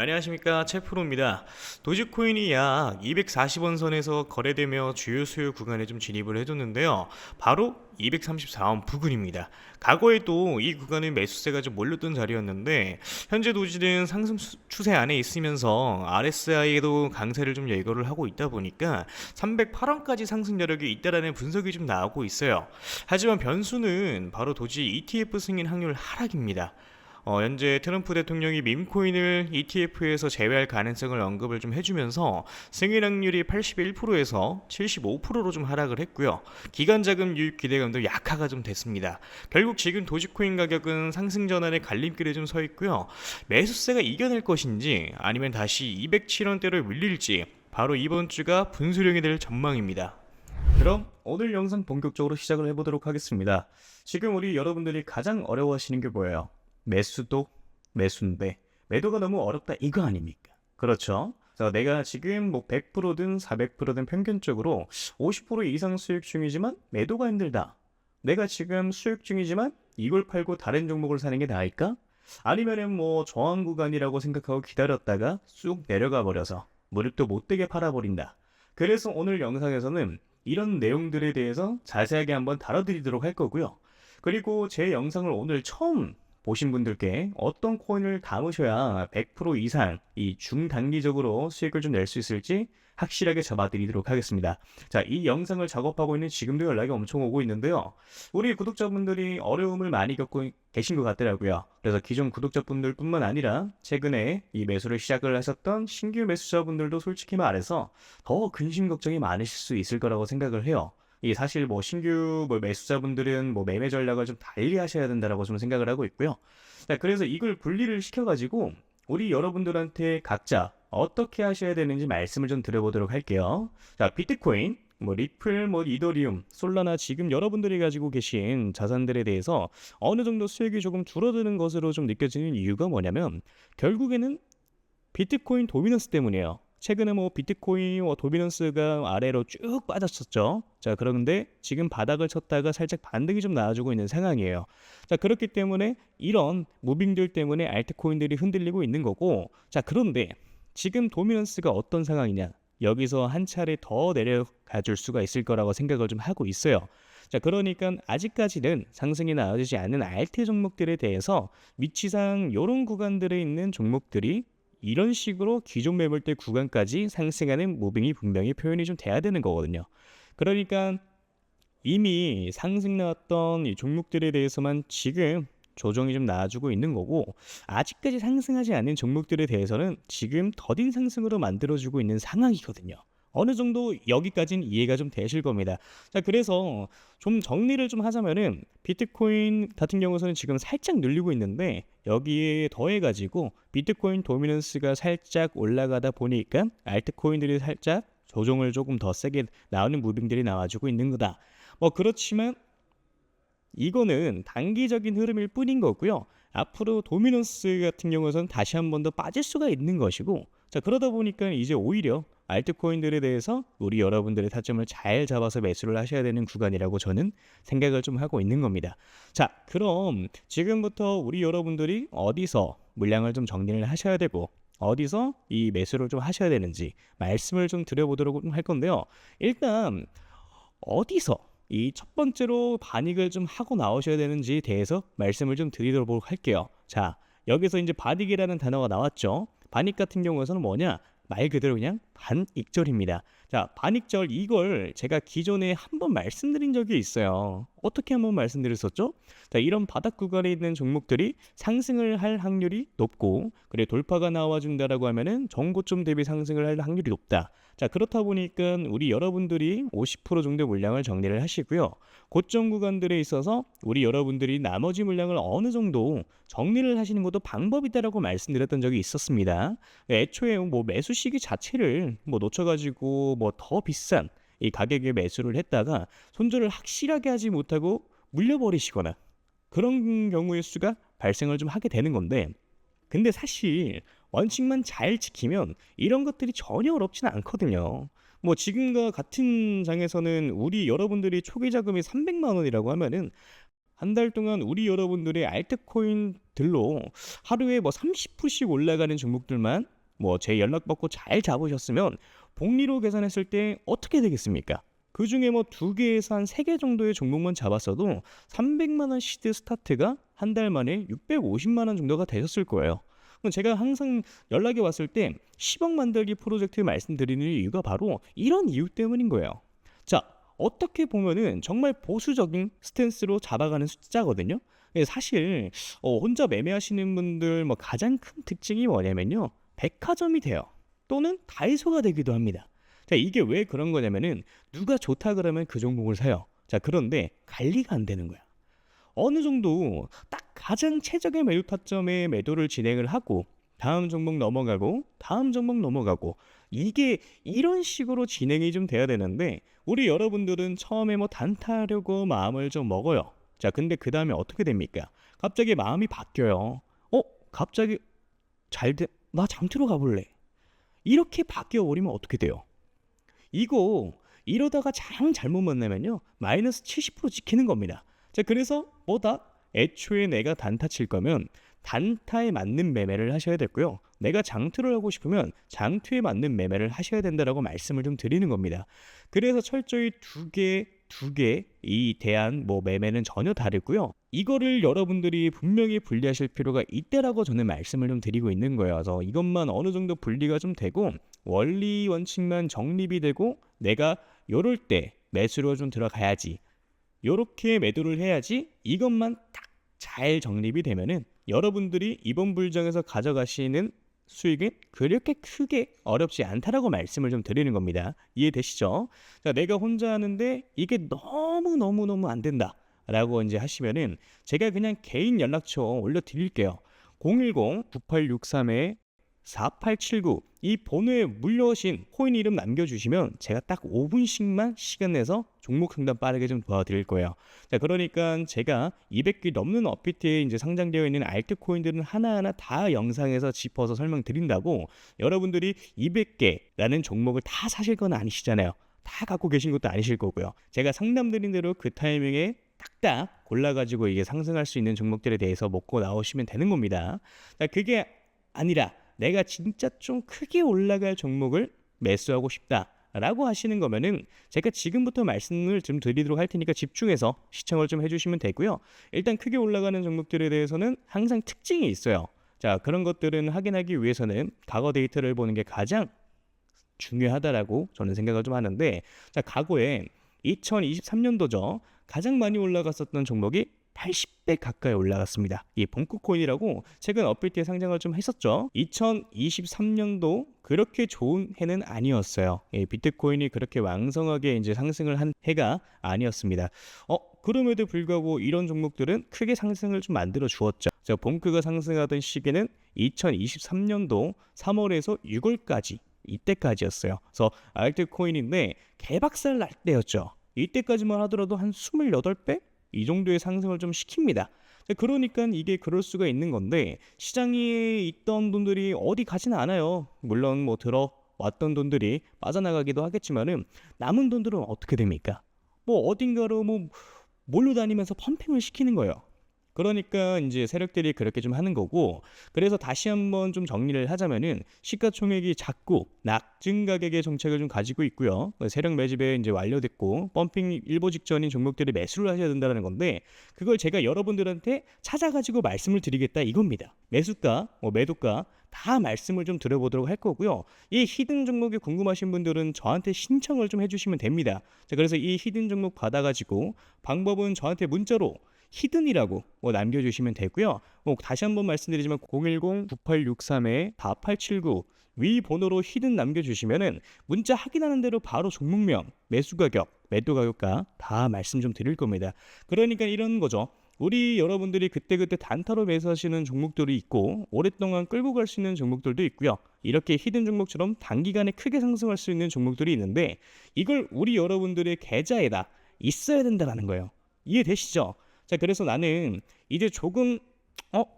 안녕하십니까, 채프로입니다. 도지코인이 약 240원 선에서 거래되며 주요 수요 구간에 좀 진입을 해줬는데요. 바로 234원 부근입니다. 과거에도 이 구간은 매수세가 좀 몰렸던 자리였는데 현재 도지는 상승 추세 안에 있으면서 RSI에도 강세를 좀 예고를 하고 있다 보니까 308원까지 상승 여력이 있다라는 분석이 좀 나오고 있어요. 하지만 변수는 바로 도지 ETF 승인 확률 하락입니다. 현재 트럼프 대통령이 밈코인을 ETF에서 제외할 가능성을 언급을 좀 해주면서 승인 확률이 81%에서 75%로 좀 하락을 했고요. 기관 자금 유입 기대감도 약화가 좀 됐습니다. 결국 지금 도지코인 가격은 상승 전환의 갈림길에 좀 서 있고요. 매수세가 이겨낼 것인지 아니면 다시 207원대로 밀릴지 바로 이번 주가 분수령이 될 전망입니다. 그럼 오늘 영상 본격적으로 시작을 해보도록 하겠습니다. 지금 우리 여러분들이 가장 어려워하시는 게 뭐예요? 매수도 매수인데 매도가 너무 어렵다 이거 아닙니까? 그렇죠? 자, 내가 지금 뭐 100%든 400%든 평균적으로 50% 이상 수익 중이지만 매도가 힘들다. 내가 지금 수익 중이지만 이걸 팔고 다른 종목을 사는 게 나을까? 아니면은 뭐 저항 구간이라고 생각하고 기다렸다가 쑥 내려가 버려서 무릎도 못되게 팔아버린다. 그래서 오늘 영상에서는 이런 내용들에 대해서 자세하게 한번 다뤄드리도록 할 거고요. 그리고 제 영상을 오늘 처음 보신 분들께 어떤 코인을 담으셔야 100% 이상 이 중단기적으로 수익을 좀 낼 수 있을지 확실하게 잡아드리도록 하겠습니다. 자, 이 영상을 작업하고 있는 지금도 연락이 엄청 오고 있는데요. 우리 구독자분들이 어려움을 많이 겪고 계신 것 같더라고요. 그래서 기존 구독자분들 뿐만 아니라 최근에 이 매수를 시작을 하셨던 신규 매수자분들도 솔직히 말해서 더 근심 걱정이 많으실 수 있을 거라고 생각을 해요. 이 사실 뭐 신규 매수자분들은 뭐 매매 전략을 좀 달리 하셔야 된다라고 좀 생각을 하고 있고요. 자, 그래서 이걸 분리를 시켜가지고 우리 여러분들한테 각자 어떻게 하셔야 되는지 말씀을 좀 드려보도록 할게요. 자, 비트코인, 뭐 리플, 뭐 이더리움, 솔라나 지금 여러분들이 가지고 계신 자산들에 대해서 어느 정도 수익이 조금 줄어드는 것으로 좀 느껴지는 이유가 뭐냐면 결국에는 비트코인 도미넌스 때문이에요. 최근에 뭐 비트코인 도미넌스가 아래로 쭉 빠졌었죠. 자, 그런데 지금 바닥을 쳤다가 살짝 반등이 좀 나와주고 있는 상황이에요. 자, 그렇기 때문에 이런 무빙들 때문에 알트코인들이 흔들리고 있는 거고, 자, 그런데 지금 도미넌스가 어떤 상황이냐? 여기서 한 차례 더 내려가 줄 수가 있을 거라고 생각을 좀 하고 있어요. 자, 그러니까 아직까지는 상승이 나와주지 않는 알트 종목들에 대해서 위치상 이런 구간들에 있는 종목들이 이런 식으로 기존 매물대 구간까지 상승하는 무빙이 분명히 표현이 좀 돼야 되는 거거든요. 그러니까 이미 상승 나왔던 이 종목들에 대해서만 지금 조정이 좀 나와주고 있는 거고 아직까지 상승하지 않는 종목들에 대해서는 지금 더딘 상승으로 만들어주고 있는 상황이거든요. 어느 정도 여기까지는 이해가 좀 되실 겁니다. 자, 그래서 좀 정리를 좀 하자면은 비트코인 같은 경우에는 지금 살짝 늘리고 있는데 여기에 더해가지고 비트코인 도미넌스가 살짝 올라가다 보니까 알트코인들이 살짝 조정을 조금 더 세게 나오는 무빙들이 나와주고 있는 거다. 뭐 그렇지만 이거는 단기적인 흐름일 뿐인 거고요. 앞으로 도미넌스 같은 경우에는 다시 한 번 더 빠질 수가 있는 것이고, 자, 그러다 보니까 이제 오히려 알트코인들에 대해서 우리 여러분들의 타점을 잘 잡아서 매수를 하셔야 되는 구간이라고 저는 생각을 좀 하고 있는 겁니다. 자, 그럼 지금부터 우리 여러분들이 어디서 물량을 좀 정리를 하셔야 되고 어디서 이 매수를 좀 하셔야 되는지 말씀을 좀 드려보도록 할 건데요. 일단 어디서 이 첫 번째로 반익을 좀 하고 나오셔야 되는지에 대해서 말씀을 좀 드리도록 할게요. 자, 여기서 이제 반익이라는 단어가 나왔죠. 반익 같은 경우에는 뭐냐? 말 그대로 그냥 반익절입니다. 자, 반익절 이걸 제가 기존에 한번 말씀드린 적이 있어요. 어떻게 한번 말씀드렸었죠? 자, 이런 바닥 구간에 있는 종목들이 상승을 할 확률이 높고 그래 돌파가 나와준다라고 하면은 전고점 대비 상승을 할 확률이 높다. 자, 그렇다 보니까 우리 여러분들이 50% 정도 물량을 정리를 하시고요. 고점 구간들에 있어서 우리 여러분들이 나머지 물량을 어느 정도 정리를 하시는 것도 방법이다라고 말씀드렸던 적이 있었습니다. 애초에 뭐 매수 시기 자체를 뭐 놓쳐가지고 뭐 더 비싼 이 가격에 매수를 했다가 손절을 확실하게 하지 못하고 물려버리시거나 그런 경우의 수가 발생을 좀 하게 되는 건데, 근데 사실 원칙만 잘 지키면 이런 것들이 전혀 어렵지는 않거든요. 뭐 지금과 같은 장에서는 우리 여러분들이 초기 자금이 300만 원이라고 하면은 한 달 동안 우리 여러분들의 알트코인들로 하루에 뭐 30%씩 올라가는 종목들만 뭐 제 연락 받고 잘 잡으셨으면 복리로 계산했을 때 어떻게 되겠습니까? 그 중에 뭐 2개에서 한 3개 정도의 종목만 잡았어도 300만 원 시드 스타트가 한 달 만에 650만 원 정도가 되셨을 거예요. 그럼 제가 항상 연락이 왔을 때 10억 만들기 프로젝트 말씀드리는 이유가 바로 이런 이유 때문인 거예요. 자, 어떻게 보면은 정말 보수적인 스탠스로 잡아가는 숫자거든요. 사실 혼자 매매하시는 분들 뭐 가장 큰 특징이 뭐냐면요, 백화점이 돼요. 또는 다이소가 되기도 합니다. 자, 이게 왜 그런 거냐면은 누가 좋다 그러면 그 종목을 사요. 자, 그런데 관리가 안 되는 거야. 어느 정도 딱 가장 최적의 매도 타점에 매도를 진행을 하고 다음 종목 넘어가고 다음 종목 넘어가고, 이게 이런 식으로 진행이 좀 돼야 되는데 우리 여러분들은 처음에 뭐 단타하려고 마음을 좀 먹어요. 자, 근데 그 다음에 어떻게 됩니까? 갑자기 마음이 바뀌어요. 갑자기 나 잠들어 가볼래. 이렇게 바뀌어 버리면 어떻게 돼요? 이거 이러다가 잘못 만나면요, 마이너스 70% 찍히는 겁니다. 자, 그래서 뭐다? 애초에 내가 단타 칠 거면 단타에 맞는 매매를 하셔야 됐고요, 내가 장투를 하고 싶으면 장투에 맞는 매매를 하셔야 된다라고 말씀을 좀 드리는 겁니다. 그래서 철저히 두 개 이 대한 뭐 매매는 전혀 다르고요. 이거를 여러분들이 분명히 분리하실 필요가 있다라고 저는 말씀을 좀 드리고 있는 거예요. 그래서 이것만 어느 정도 분리가 좀 되고 원리 원칙만 정립이 되고 내가 요럴 때 매수로 좀 들어가야지, 요렇게 매도를 해야지, 이것만 딱 잘 정립이 되면은 여러분들이 이번 불장에서 가져가시는 수익은 그렇게 크게 어렵지 않다라고 말씀을 좀 드리는 겁니다. 이해되시죠? 자, 내가 혼자 하는데 이게 너무 안 된다 라고 이제 하시면은 제가 그냥 개인 연락처 올려드릴게요. 010-9863-4879 이 번호에 물려오신 코인 이름 남겨주시면 제가 딱 5분씩만 시간 내서 종목 상담 빠르게 좀 도와드릴 거예요. 자, 그러니까 제가 200개 넘는 업비트에 이제 상장되어 있는 알트코인들은 하나하나 다 영상에서 짚어서 설명드린다고, 여러분들이 200개라는 종목을 다 사실 건 아니시잖아요. 다 갖고 계신 것도 아니실 거고요. 제가 상담드린 대로 그 타이밍에 딱딱 골라가지고 이게 상승할 수 있는 종목들에 대해서 먹고 나오시면 되는 겁니다. 자, 그게 아니라 내가 진짜 좀 크게 올라갈 종목을 매수하고 싶다라고 하시는 거면은 제가 지금부터 말씀을 좀 드리도록 할 테니까 집중해서 시청을 좀 해주시면 되고요. 일단 크게 올라가는 종목들에 대해서는 항상 특징이 있어요. 자, 그런 것들은 확인하기 위해서는 과거 데이터를 보는 게 가장 중요하다라고 저는 생각을 좀 하는데, 자, 과거에 2023년도죠. 가장 많이 올라갔었던 종목이 80배 가까이 올라갔습니다. 이 봉코코인이라고 최근 업비트에 상장을 좀 했었죠. 2023년도 그렇게 좋은 해는 아니었어요. 비트코인이 그렇게 왕성하게 이제 상승을 한 해가 아니었습니다. 그럼에도 불구하고 이런 종목들은 크게 상승을 좀 만들어 주었죠. 봉크가 상승하던 시기는 2023년도 3월에서 6월까지 이때까지였어요. 그래서 알트코인인데 개박살 날 때였죠. 이때까지만 하더라도 한 28배? 이 정도의 상승을 좀 시킵니다. 그러니까 이게 그럴 수가 있는 건데, 시장에 있던 돈들이 어디 가지는 않아요. 물론 뭐 들어왔던 돈들이 빠져나가기도 하겠지만은 남은 돈들은 어떻게 됩니까? 뭐 어딘가로 뭐 몰로 다니면서 펌핑을 시키는 거예요. 그러니까 이제 세력들이 그렇게 좀 하는 거고, 그래서 다시 한번 좀 정리를 하자면은 시가총액이 작고 낙증 가격의 정책을 좀 가지고 있고요. 세력 매집에 이제 완료됐고 펌핑 일보 직전인 종목들이 매수를 하셔야 된다는 건데, 그걸 제가 여러분들한테 찾아가지고 말씀을 드리겠다 이겁니다. 매수가, 매도가 다 말씀을 좀 드려보도록 할 거고요. 이 히든 종목이 궁금하신 분들은 저한테 신청을 좀 해주시면 됩니다. 자, 그래서 이 히든 종목 받아가지고 방법은 저한테 문자로 히든이라고 남겨주시면 되고요. 다시 한번 말씀드리지만 010-9863-4879 위 번호로 히든 남겨주시면은 문자 확인하는 대로 바로 종목명, 매수 가격, 매도 가격과 다 말씀 좀 드릴 겁니다. 그러니까 이런 거죠. 우리 여러분들이 그때그때 단타로 매수하시는 종목들이 있고 오랫동안 끌고 갈 수 있는 종목들도 있고요. 이렇게 히든 종목처럼 단기간에 크게 상승할 수 있는 종목들이 있는데, 이걸 우리 여러분들의 계좌에다 있어야 된다는 거예요. 이해되시죠? 자, 그래서 나는 이제 조금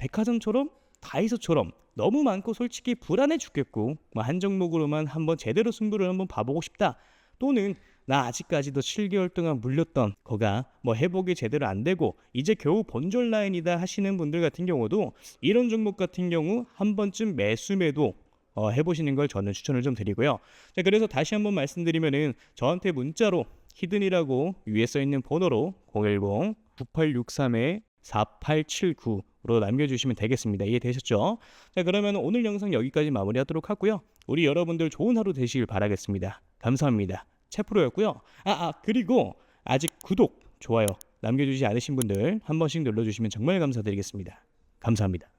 백화점처럼 다이소처럼 너무 많고 솔직히 불안해 죽겠고 한 종목으로만 한번 제대로 승부를 한번 봐보고 싶다, 또는 나 아직까지도 7개월 동안 물렸던 거가 뭐 회복이 제대로 안 되고 이제 겨우 본전 라인이다 하시는 분들 같은 경우도 이런 종목 같은 경우 한 번쯤 매수 매도 해보시는 걸 저는 추천을 좀 드리고요. 자, 그래서 다시 한번 말씀드리면은 저한테 문자로 히든이라고 위에 써 있는 번호로 010-9863-4879로 남겨주시면 되겠습니다. 이해되셨죠? 자, 그러면 오늘 영상 여기까지 마무리하도록 하고요. 우리 여러분들 좋은 하루 되시길 바라겠습니다. 감사합니다. 채프로였고요. 그리고 아직 구독, 좋아요 남겨주지 않으신 분들 한 번씩 눌러주시면 정말 감사드리겠습니다. 감사합니다.